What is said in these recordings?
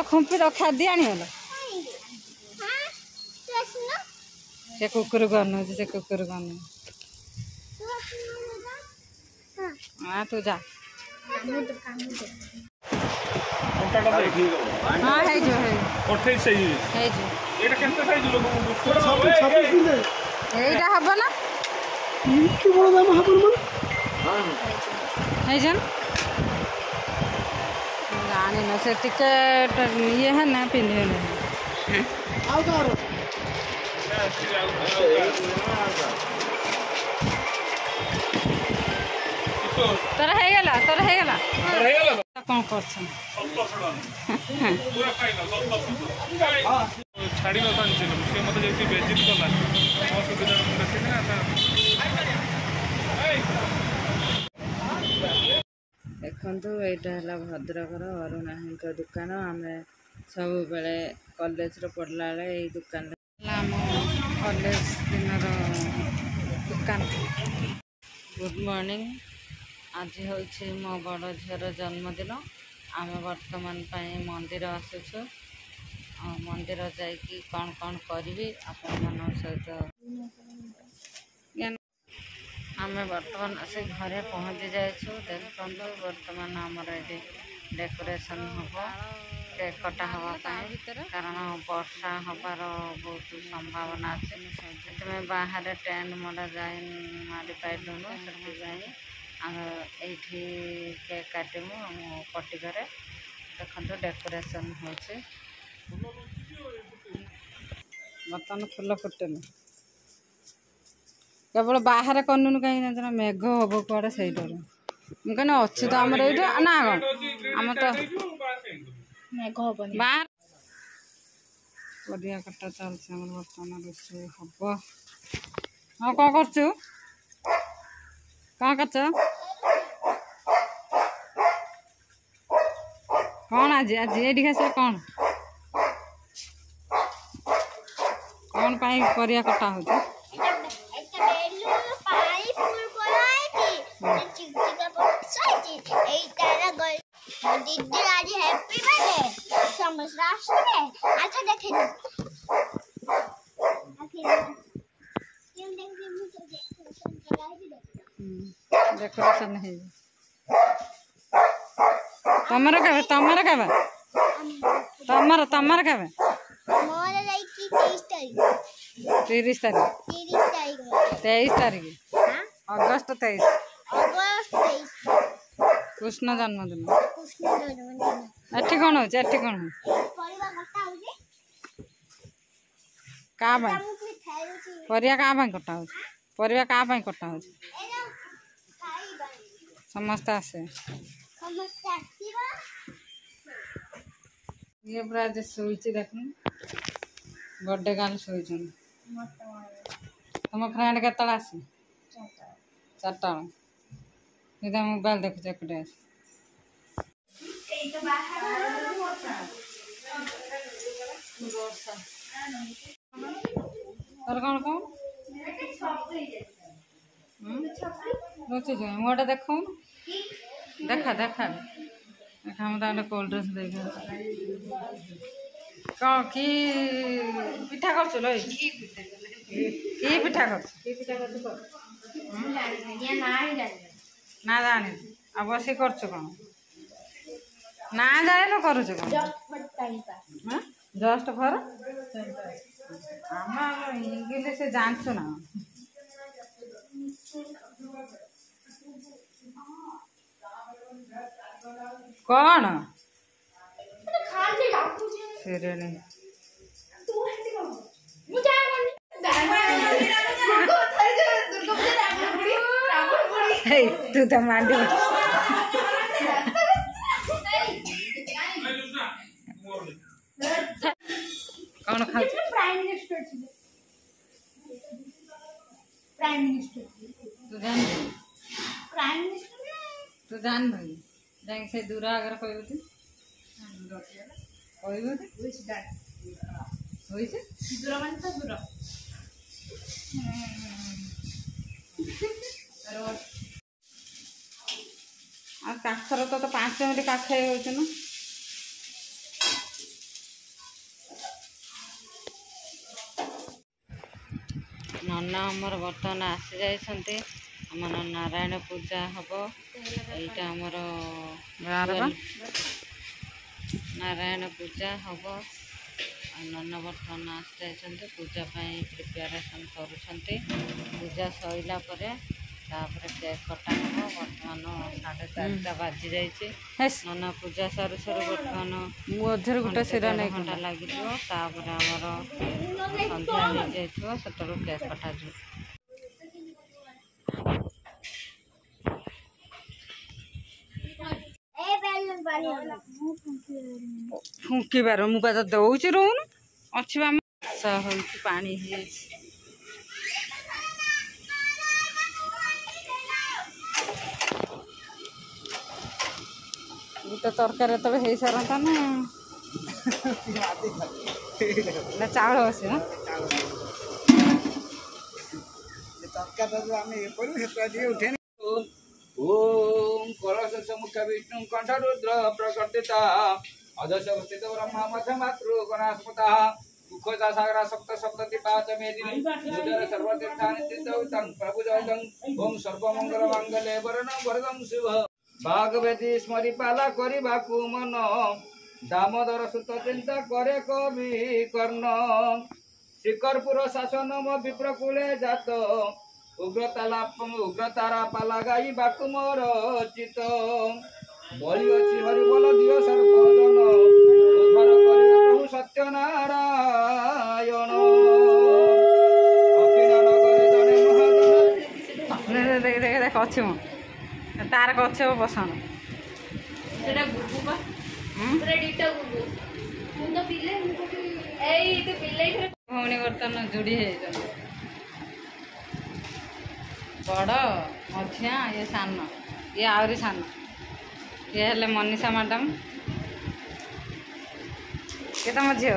खुंपी तो खादी आनीगल से कुकुर को अनु से कुकुर को अनु हाँ तू जा हाँ है जो है 28 सही है जो एटा केनते साइज लोग 26 दिन एटा हबो ना इतनी बड़ा दाम हबो मन हां है जन जाने न से टिकट ये है ना पिंधे ने आओ गारो तोरा है गेला कौन करछ पूरा फाइनल छाड़ी न तांचे से मते जेती बेजित करला मो सुविधा देखि ना देखु यहाँ भद्रकर अरुणाही दुकान आम सब बेले कॉलेज पढ़ला बेले दुकान आम कॉलेज दिन दुकान। गुड मॉर्निंग आज हूँ मो बड़ झीर जन्मदिन आम वर्तमान मंदिर आसुचु मंदिर जाइकी कौन कौन करी आपण मन सहित आम बर्तमान आस घरे पहुँची जाइछु देखु बर्तमान आमर ये डेकोरेशन हम केक कटा हाँपाई कारण वर्षा हबार बहुत संभावना अच्छे बाहर टेंट मरा जाए मारी पाइलुनु से आम ये केक काटमु आम पटिकर देखो डेकोरेशन हो बर्तमान फुल फुटन केवल बाहर कनुन कहीं मेघ हम कड़े से मुझे अच्छी तो आम ये ना आम तो बाहर परिया कटा चलছে बर्तमान रोषे हम हाँ कौन कर कौन आज आज ये खास कौन कौन पाई परिया कटा हो दीदी आज हैप्पी बर्थडे समझराष्ट्र अच्छा देखे डेकोरेशन है तमर केबे तमर केबे तमर तमर केबे मोर लाइक 30 तारीख 23 तारीख हां अगस्त 23 कृष्ण जन्मदिन एठी कौन हो परिया का कटा हो परिया का कटा हो समस्त आसे ये पूरा आज शोची देख बर्थडे गाल शो तुम फ्रेंड के आसे 4टा मोबाइल देखुच एपटे तर कौन कौन रोचे मोटा देख देखा देखा देखा मत कोल्ड ड्रिंक्स देख कौन कि पिठा कर पिठा कर ना जाने अब बस कौन ना जाने करुँ जस्ट फर आम इंग्लिश जानसु ना कौन सीरियल तू तो मांडी कौन खा प्राइम मिनिस्टर तू जान भाई जाए से दूर अगर कहबो दूर मान तो दूर काखर तो 5 मिनट काख हो नना आमर बर्तमान आसी जाइछन्ते आमर नारायण पूजा हम एटा आमर नारायण पूजा हम नना बर्तमान आसी जाइछन्ते पूजा प्रिपेरेसन करुछन्ते पूजा सइला परे तापर केक कटा हम बर्तमान 4:30 बाजी जाइए नना पूजा सारू सारू बर्तमान मधुर गोटे सिरा नहीं घंटा लगे तापर आमर सन्ध्या हो जाए से केक कटा फुंकीबार मुझे दौच रोन अच्छी पानी गोटे तरकारी तब हो सारता ना चावल बस ओम कलश मुख्य विष्णु कंठ रुद्र प्रकटिता अधस्थित ब्रह्मा मध्य मातृ गणास्पता मुखता सागरा सप्त सप्तति पाच मेदिनी उदर सर्वतीर्थानि तीर्थं प्रभुजयं ओम सर्वमंगल मांगल्ये वरदं शिव भागवती स्मरी पाला करबाकू मन दामोदर सुत चिंता करे कवि कर्ण शिखरपुर शासन विप्रकुले जात उग्रतारा पाला गाई बाकू मोर चित बलि अच्छी हरिबल दियो सर्वजन उद्धार करियो प्रभु सत्यनारायण अखिल नगर जने देख अच्छे तार गछ बसन भौणी बर्तमान जोड़ी बड़ मझिया ये सान ये आहरी सान ये हेले मनीषा मैडम के तुम झील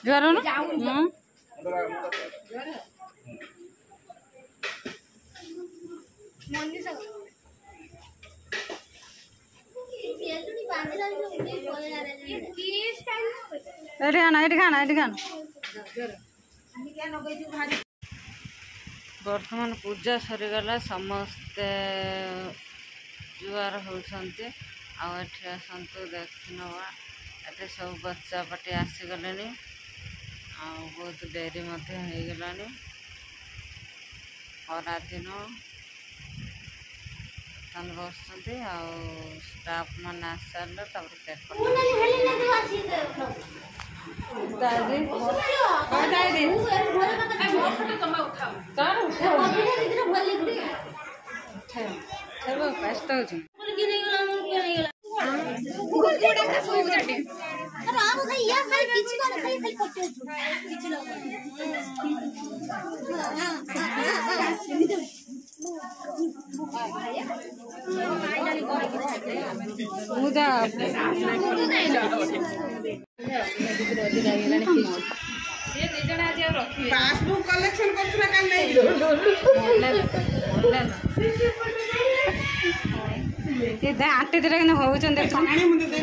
ज्वर ना बर्तमान पूजा सरीगला समस्ते जुआर होती आसतु देखी नवा ये सब बच्चा पार्टी आसीगले बहुत डेरी होगला खरा दिन बस स्टाफ मान आस सारे पासबुक कलेक्शन करथुना काल नै ये दे आटे दे कि होउछन देख पानी मुंदे दे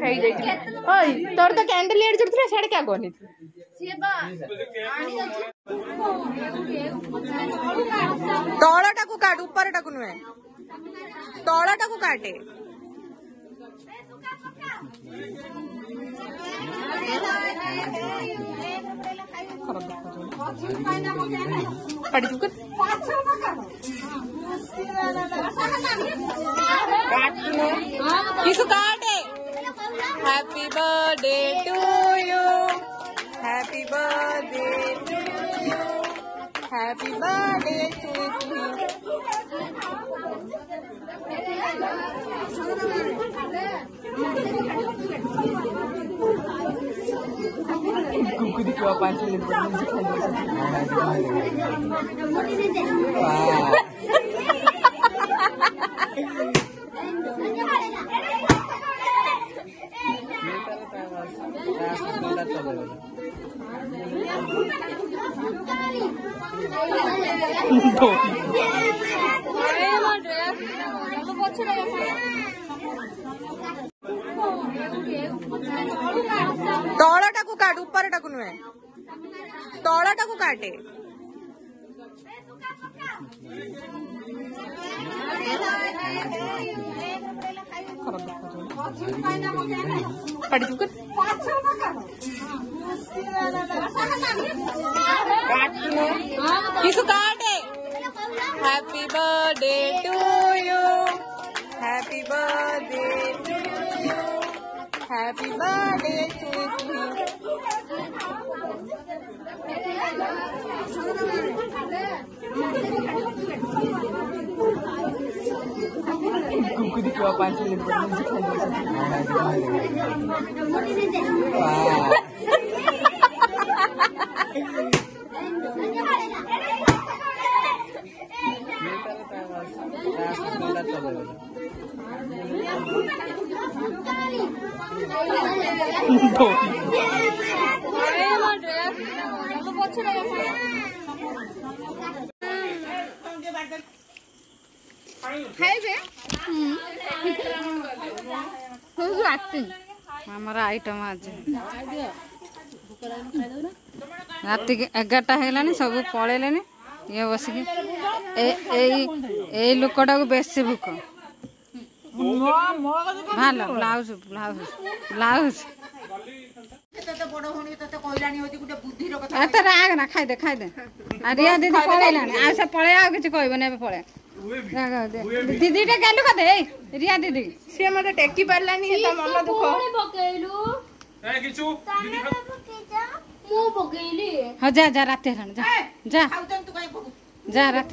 खाई जाई ओय तोर तो कैंडल लेट जरथरा साडे क्या कोनी तळटा को काट ऊपर टाकू नुए तळटा को काटे पड़ चुका किसु काटे happy birthday to you happy birthday to you happy birthday to you 5 minute बाद मुझे तौड़ा को काट ऊपर टाकू नुहे तौड़ा को काटे किसु काटे happy birthday to you happy birthday to you happy birthday to you दिखवा 5 मिनट बाद हमारा आइटम आज रात 11टा है सब पलैले ये बसिक लोकटा को बेसी भूक भल ब्लाउज ब्लाउज ब्लाउज राग ना खाईदे खाईदे रिया दीदी पलैला से पलै आ कि कहबन पलै दीदी गेलु कदे रिया दीदी सी मत टेकी पारानी मन दुख हाँ जा जा रात जा जा जा रात